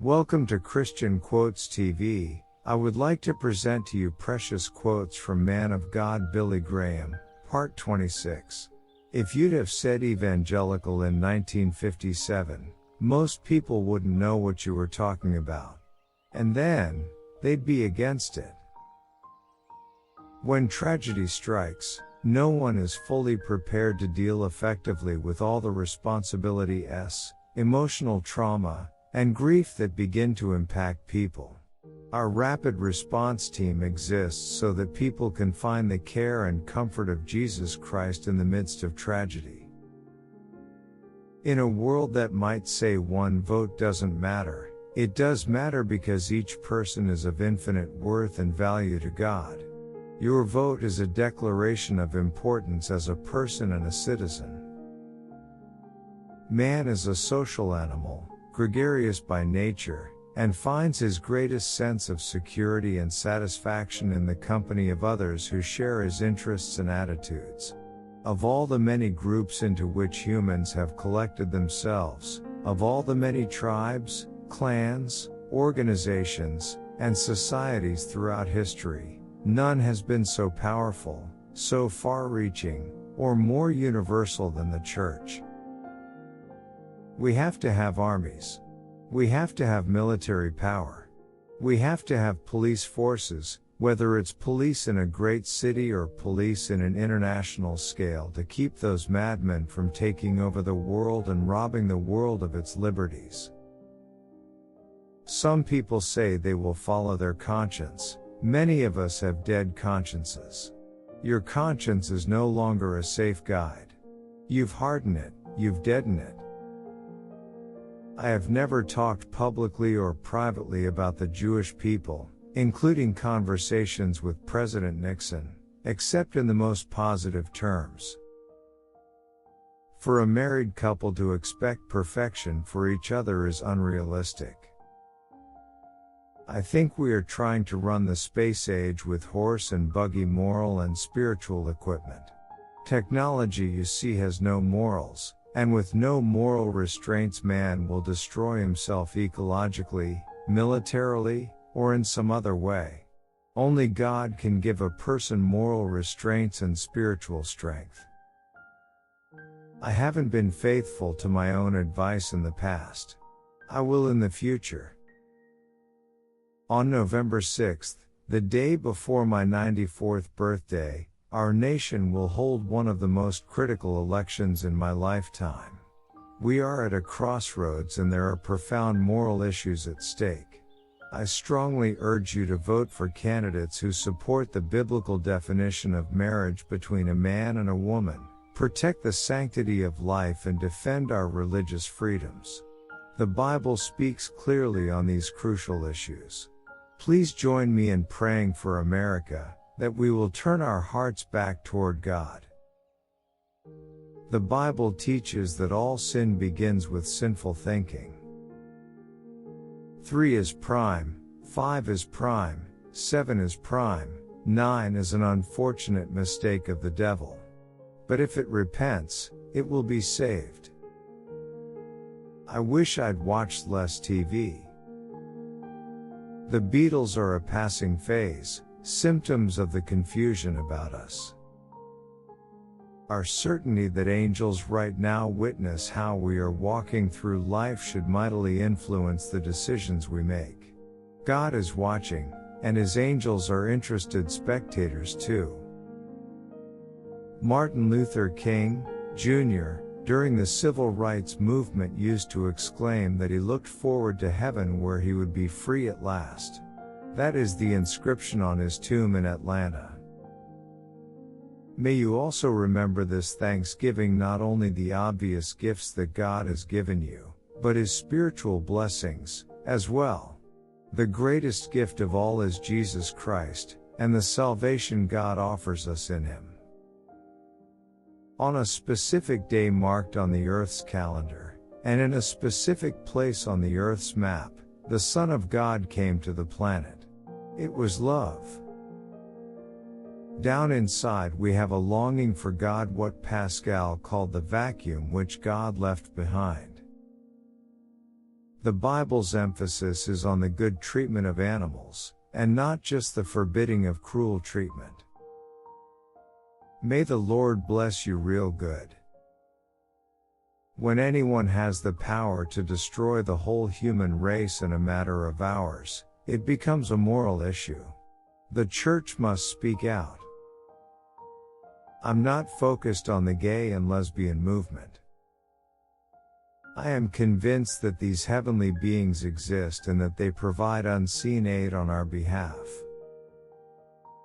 Welcome to Christian Quotes TV. I would like to present to you precious quotes from man of God Billy Graham, part 26. If you'd have said evangelical in 1957, most people wouldn't know what you were talking about. And then, they'd be against it. When tragedy strikes, no one is fully prepared to deal effectively with all the responsibility, emotional trauma, and grief that begin to impact people. Our rapid response team exists so that people can find the care and comfort of Jesus Christ in the midst of tragedy. In a world that might say one vote doesn't matter, it does matter because each person is of infinite worth and value to God. Your vote is a declaration of importance as a person and a citizen. Man is a social animal, gregarious by nature, and finds his greatest sense of security and satisfaction in the company of others who share his interests and attitudes. Of all the many groups into which humans have collected themselves, of all the many tribes, clans, organizations, and societies throughout history, none has been so powerful, so far-reaching, or more universal than the Church. We have to have armies. We have to have military power. We have to have police forces, whether it's police in a great city or police in an international scale, to keep those madmen from taking over the world and robbing the world of its liberties. Some people say they will follow their conscience. Many of us have dead consciences. Your conscience is no longer a safe guide. You've hardened it, you've deadened it. I have never talked publicly or privately about the Jewish people, including conversations with President Nixon, except in the most positive terms. For a married couple to expect perfection for each other is unrealistic. I think we are trying to run the space age with horse and buggy moral and spiritual equipment. Technology, you see, has no morals. And with no moral restraints, man will destroy himself ecologically, militarily, or in some other way. Only God can give a person moral restraints and spiritual strength. I haven't been faithful to my own advice in the past. I will in the future. On November 6th, the day before my 94th birthday, our nation will hold one of the most critical elections in my lifetime. We are at a crossroads and there are profound moral issues at stake. I strongly urge you to vote for candidates who support the biblical definition of marriage between a man and a woman, protect the sanctity of life, and defend our religious freedoms. The Bible speaks clearly on these crucial issues. Please join me in praying for America, that we will turn our hearts back toward God. The Bible teaches that all sin begins with sinful thinking. 3 is prime, 5 is prime, 7 is prime, 9 is an unfortunate mistake of the devil. But if it repents, it will be saved. I wish I'd watched less TV. The Beatles are a passing phase, symptoms of the confusion about us. Our certainty that angels right now witness how we are walking through life should mightily influence the decisions we make. God is watching, and his angels are interested spectators too. Martin Luther King, Jr., during the civil rights movement, used to exclaim that he looked forward to heaven where he would be free at last. That is the inscription on his tomb in Atlanta. May you also remember this Thanksgiving not only the obvious gifts that God has given you, but his spiritual blessings, as well. The greatest gift of all is Jesus Christ, and the salvation God offers us in him. On a specific day marked on the Earth's calendar, and in a specific place on the Earth's map, the Son of God came to the planet. It was love. Down inside we have a longing for God, what Pascal called the vacuum which God left behind. The Bible's emphasis is on the good treatment of animals, and not just the forbidding of cruel treatment. May the Lord bless you real good. When anyone has the power to destroy the whole human race in a matter of hours, it becomes a moral issue. The church must speak out. I'm not focused on the gay and lesbian movement. I am convinced that these heavenly beings exist and that they provide unseen aid on our behalf.